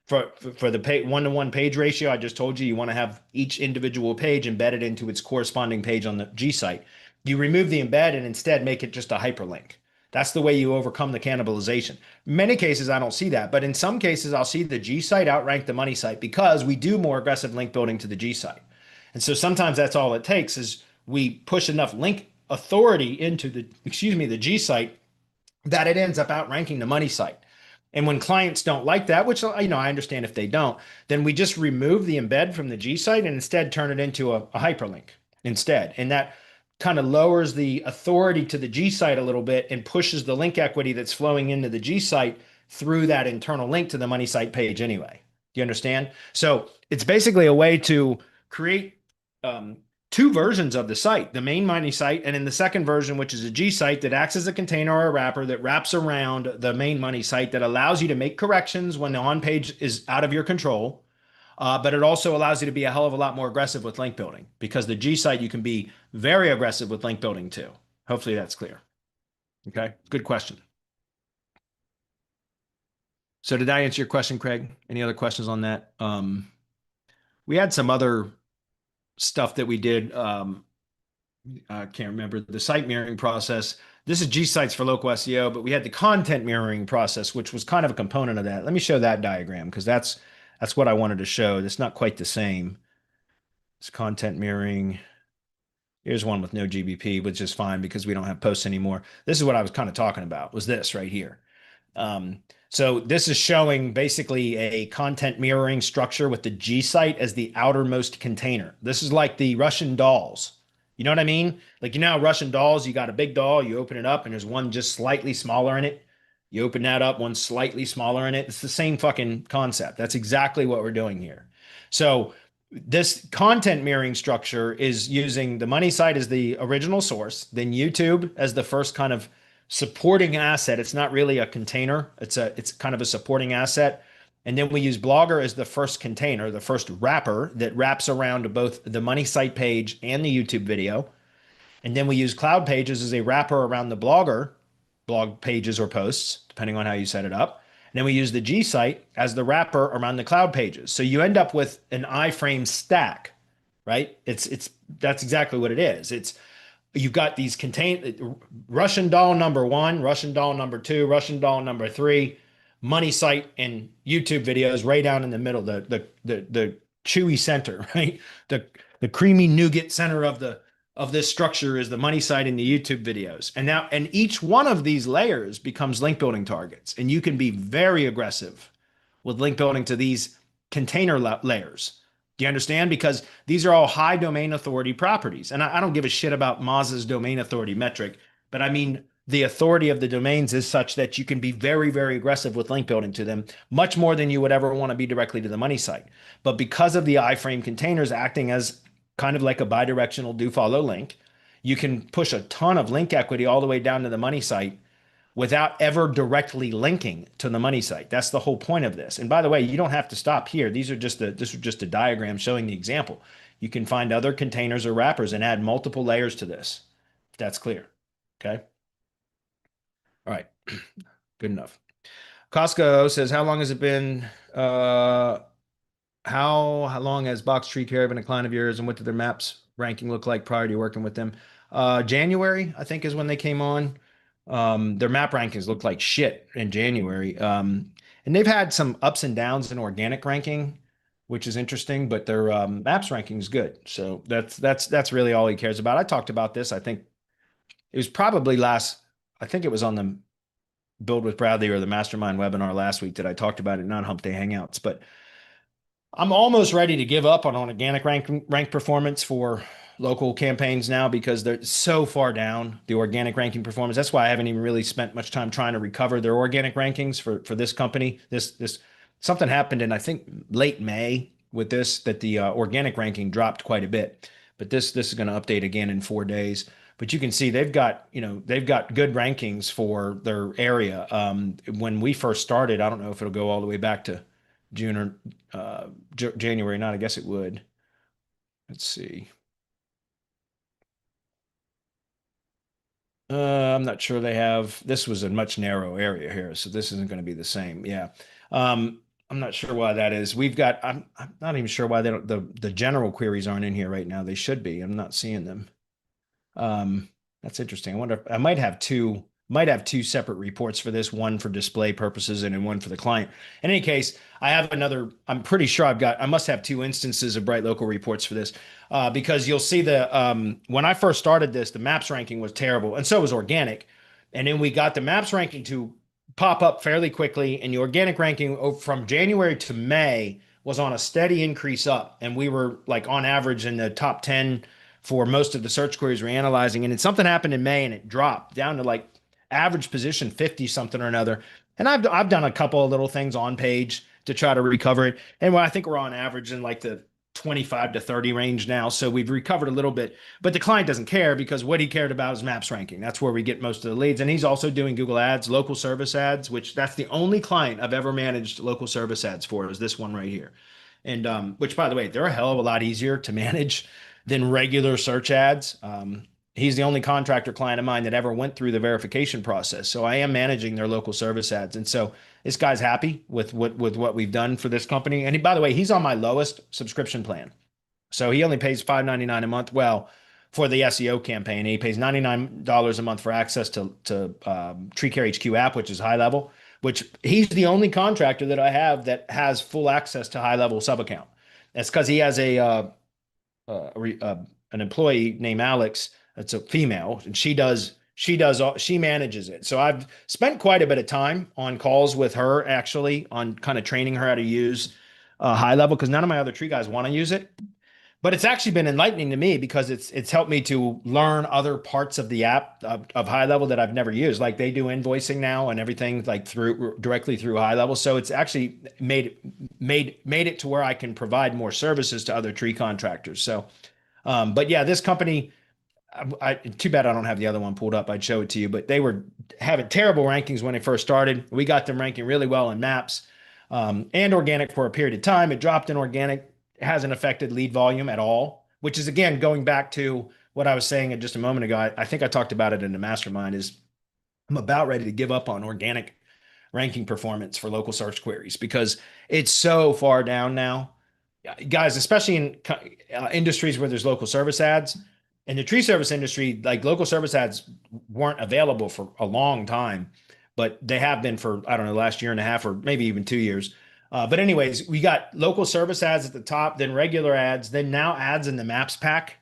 for the one-to-one page ratio. I just told you want to have each individual page embedded into its corresponding page on the G site. You remove the embed and instead make it just a hyperlink. That's the way you overcome the cannibalization. In many cases, I don't see that, but in some cases, I'll see the G site outrank the money site because we do more aggressive link building to the G site. And so sometimes that's all it takes, is we push enough link authority into the G site that it ends up outranking the money site. And when clients don't like that, which I understand if they don't, then we just remove the embed from the G site and instead turn it into a hyperlink instead. And that kind of lowers the authority to the G site a little bit and pushes the link equity that's flowing into the G site through that internal link to the money site page anyway. Do you understand? So it's basically a way to create two versions of the site, the main money site, and in the second version, which is a G site that acts as a container or a wrapper that wraps around the main money site, that allows you to make corrections when the on page is out of your control. But it also allows you to be a hell of a lot more aggressive with link building, because the G site, you can be very aggressive with link building too. Hopefully that's clear. Okay, good question. So did I answer your question, Craig? Any other questions on that? We had some other stuff that we did. I can't remember the site mirroring process. This is G sites for local SEO, but we had the content mirroring process, which was kind of a component of that. Let me show that diagram, because that's what I wanted to show. It's not quite the same. It's content mirroring. Here's one with no GBP, which is fine because we don't have posts anymore. This is what I was kind of talking about, was this right here. So this is showing basically a content mirroring structure with the G site as the outermost container. This is like the Russian dolls. You know what I mean? Like, Russian dolls, you got a big doll, you open it up and there's one just slightly smaller in it. You open that up, one slightly smaller in it. It's the same fucking concept. That's exactly what we're doing here. So this content mirroring structure is using the money site as the original source, then YouTube as the first kind of supporting asset. It's not really a container. It's kind of a supporting asset. And then we use Blogger as the first container, the first wrapper that wraps around both the money site page and the YouTube video. And then we use Cloud Pages as a wrapper around the Blogger blog pages or posts, depending on how you set it up. And then we use the G site as the wrapper around the Cloud Pages. So you end up with an iframe stack, right? That's exactly what it is. It's you've got these Russian doll number one, Russian doll number two, Russian doll number three, money site and YouTube videos right down in the middle, the chewy center, right? The creamy nougat center of this structure is the money site and the YouTube videos. And each one of these layers becomes link building targets. And you can be very aggressive with link building to these container layers. Do you understand? Because these are all high domain authority properties. And I don't give a shit about Moz's domain authority metric, but I mean, the authority of the domains is such that you can be very, very aggressive with link building to them, much more than you would ever want to be directly to the money site. But because of the iframe containers acting as kind of like a bidirectional do follow link, you can push a ton of link equity all the way down to the money site without ever directly linking to the money site. That's the whole point of this. And by the way, you don't have to stop here. This is just a diagram showing the example. You can find other containers or wrappers and add multiple layers to this. If that's clear. Okay. All right. Good enough. Costco says, how long has it been? How long has Box Tree Care been a client of yours, and what did their maps ranking look like prior to working with them? January, I think, is when they came on. Their map rankings looked like shit in January. And they've had some ups and downs in organic ranking, which is interesting, but their maps ranking is good. So that's really all he cares about. I talked about this. I think it was probably I think it was on the Build with Bradley or the Mastermind webinar last week that I talked about it, not Hump Day Hangouts, but I'm almost ready to give up on organic rank performance for local campaigns now because they're so far down, the organic ranking performance. That's why I haven't even really spent much time trying to recover their organic rankings for this company. This something happened in, I think, late May with this, that the organic ranking dropped quite a bit. But this is going to update again in 4 days. But you can see they've got good rankings for their area. When we first started, I don't know if it'll go all the way back to June or January. Not, I guess it would. Let's see. I'm not sure they have. This was a much narrow area here, so this isn't going to be the same. Yeah. I'm not sure why that is. I'm not even sure why they don't, the general queries aren't in here right now. They should be. I'm not seeing them. That's interesting. I wonder if I might have two separate reports for this, one for display purposes and then one for the client. In any case, I'm pretty sure I must have two instances of Bright Local reports for this, because you'll see when I first started this, the maps ranking was terrible, and so was organic. And then we got the maps ranking to pop up fairly quickly, and the organic ranking from January to May was on a steady increase up. And we were like on average in the top 10 for most of the search queries we're analyzing. And then something happened in May and it dropped down to like average position 50 something or another. And I've done a couple of little things on page to try to recover it. And I think we're on average in like the 25 to 30 range now. So we've recovered a little bit, but the client doesn't care because what he cared about is maps ranking. That's where we get most of the leads. And he's also doing Google ads, local service ads, which that's the only client I've ever managed local service ads for, is this one right here. And which, by the way, they're a hell of a lot easier to manage than regular search ads. He's the only contractor client of mine that ever went through the verification process. So I am managing their local service ads. And so this guy's happy with what we've done for this company. And by the way, he's on my lowest subscription plan. So he only pays $5.99 a month. Well, for the SEO campaign, he pays $99 a month for access to TreeCare HQ app, which is high level, which he's the only contractor that I have that has full access to high level sub account. That's because he has an employee named Alex. That's a female, and she manages it. So I've spent quite a bit of time on calls with her, actually, on kind of training her how to use high level, because none of my other tree guys want to use it. But it's actually been enlightening to me because it's helped me to learn other parts of the app of high level that I've never used. Like they do invoicing now and everything like directly through high level. So it's actually made it to where I can provide more services to other tree contractors. So, but yeah, this company, too bad I don't have the other one pulled up. I'd show it to you, but they were having terrible rankings when they first started. We got them ranking really well in maps and organic for a period of time. It dropped in organic. It hasn't affected lead volume at all, which is, again, going back to what I was saying just a moment ago. I think I talked about it in the mastermind, is I'm about ready to give up on organic ranking performance for local search queries because it's so far down now. Guys, especially in industries where there's local service ads, In the tree service industry, like local service ads weren't available for a long time, but they have been for, I don't know, last year and a half or maybe even 2 years. But anyways, we got local service ads at the top, then regular ads, then now ads in the maps pack,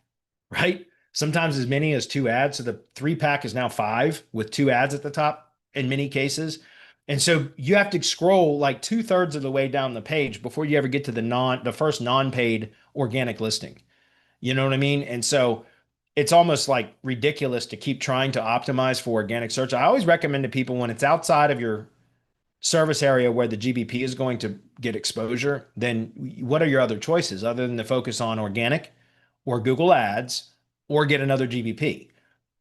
right? Sometimes as many as 2 ads. So the 3 pack is now 5 with 2 ads at the top in many cases. And so you have to scroll like 2/3 of the way down the page before you ever get to the first non-paid organic listing. You know what I mean? And so it's almost like ridiculous to keep trying to optimize for organic search. I always recommend to people when it's outside of your service area where the GBP is going to get exposure, then what are your other choices other than to focus on organic or Google Ads or get another GBP?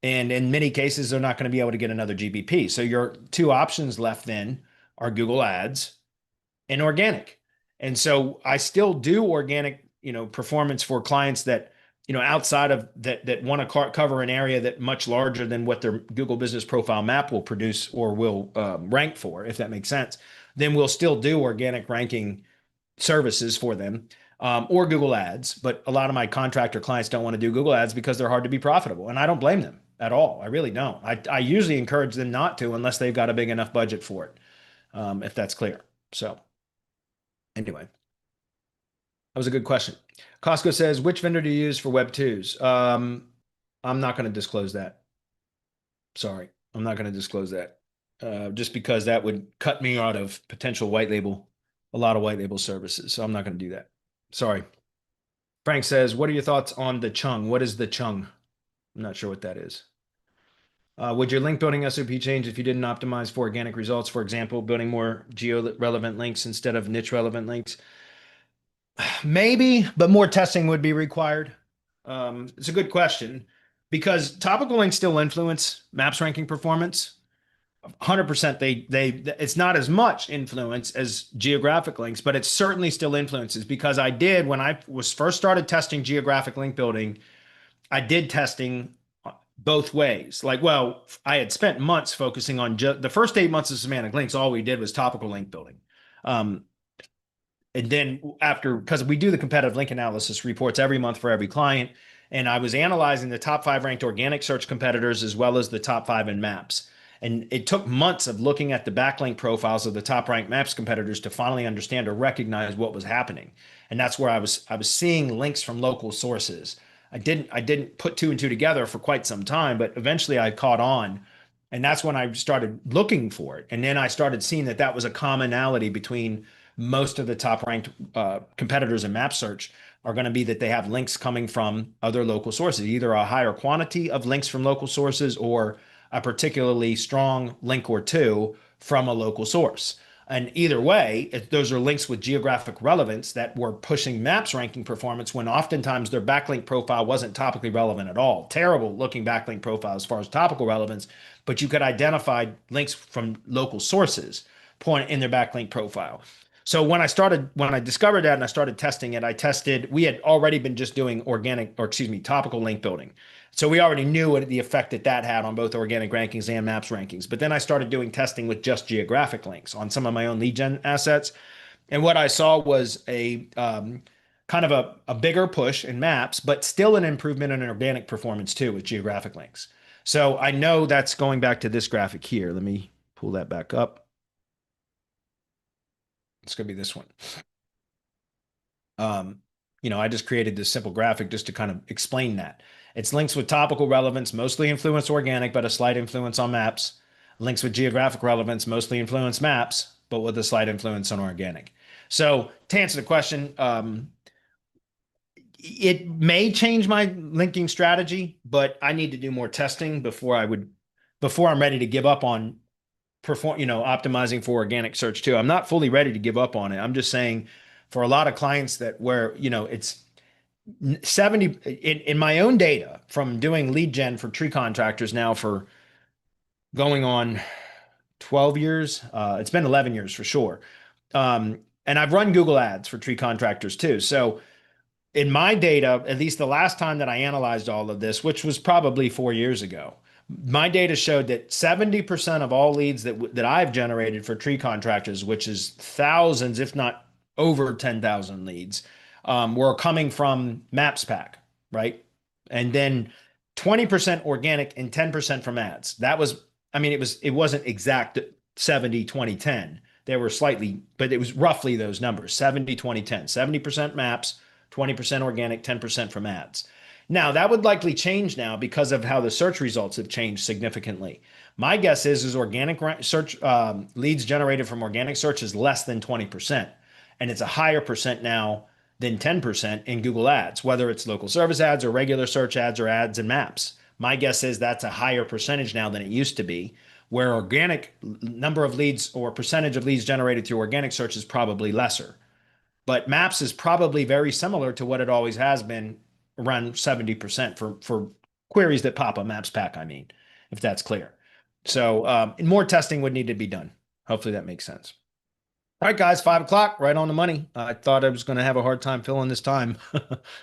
And in many cases, they're not going to be able to get another GBP. So your two options left then are Google Ads and organic. And so I still do organic, performance for clients that, outside of that want to cover an area that much larger than what their Google Business Profile map will produce or will rank for, if that makes sense. Then we'll still do organic ranking services for them, or Google Ads. But a lot of my contractor clients don't want to do Google Ads because they're hard to be profitable. And I don't blame them at all. I really don't. I usually encourage them not to unless they've got a big enough budget for it, if that's clear. So anyway, that was a good question. Costco says, which vendor do you use for Web 2s? I'm not going to disclose that. Sorry, I'm not going to disclose that. Just because that would cut me out of potential a lot of white label services. So I'm not going to do that. Sorry. Frank says, what are your thoughts on the Chung? What is the Chung? I'm not sure what that is. Would your link building SOP change if you didn't optimize for organic results? For example, building more geo-relevant links instead of niche-relevant links? Maybe, but more testing would be required. It's a good question because topical links still influence maps ranking performance. 100%. It's not as much influence as geographic links, but it certainly still influences because I did when I was first started testing geographic link building, I did testing both ways. Like, well, I had spent months focusing on the first 8 months of semantic links. All we did was topical link building. And then because we do the competitive link analysis reports every month for every client, and I was analyzing the top 5 ranked organic search competitors as well as the top 5 in maps. And it took months of looking at the backlink profiles of the top ranked maps competitors to finally understand or recognize what was happening. And that's where I was seeing links from local sources. I didn't put 2 and 2 together for quite some time, but eventually I caught on. And that's when I started looking for it. And then I started seeing that was a commonality between most of the top ranked competitors in map search are going to be that they have links coming from other local sources, either a higher quantity of links from local sources or a particularly strong link or 2 from a local source. And either way, those are links with geographic relevance that were pushing maps ranking performance when oftentimes their backlink profile wasn't topically relevant at all. Terrible looking backlink profile as far as topical relevance, but you could identify links from local sources point in their backlink profile. So when I discovered that and I started testing it, we had already been just doing topical link building. So we already knew what the effect that had on both organic rankings and maps rankings. But then I started doing testing with just geographic links on some of my own lead gen assets. And what I saw was a kind of a bigger push in maps, but still an improvement in organic performance too with geographic links. So I know that's going back to this graphic here. Let me pull that back up. It's going to be this one. I just created this simple graphic just to kind of explain that. It's links with topical relevance, mostly influence organic, but a slight influence on maps. Links with geographic relevance, mostly influence maps, but with a slight influence on organic. So to answer the question, it may change my linking strategy, but I need to do more testing before I'm ready to give up on optimizing for organic search too. I'm not fully ready to give up on it. I'm just saying for a lot of clients it's 70 in my own data from doing lead gen for tree contractors now for going on 12 years. It's been 11 years for sure. And I've run Google Ads for tree contractors too. So in my data, at least the last time that I analyzed all of this, which was probably 4 years ago, my data showed that 70% of all leads that I've generated for tree contractors, which is thousands, if not over 10,000 leads, were coming from Maps Pack, right? And then 20% organic and 10% from ads. That was, I mean, it wasn't exact 70, 20, 10. They were slightly, but it was roughly those numbers, 70, 20, 10. 70% maps, 20% organic, 10% from ads. Now, that would likely change now because of how the search results have changed significantly. My guess is organic search leads generated from organic search is less than 20%. And it's a higher percent now than 10% in Google Ads, whether it's local service ads or regular search ads or ads and maps. My guess is that's a higher percentage now than it used to be, where organic number of leads or percentage of leads generated through organic search is probably lesser. But maps is probably very similar to what it always has been, around 70% for queries that pop a maps pack, I mean, if that's clear. So more testing would need to be done. Hopefully that makes sense. All right, guys, 5 o'clock, right on the money. I thought I was going to have a hard time filling this time.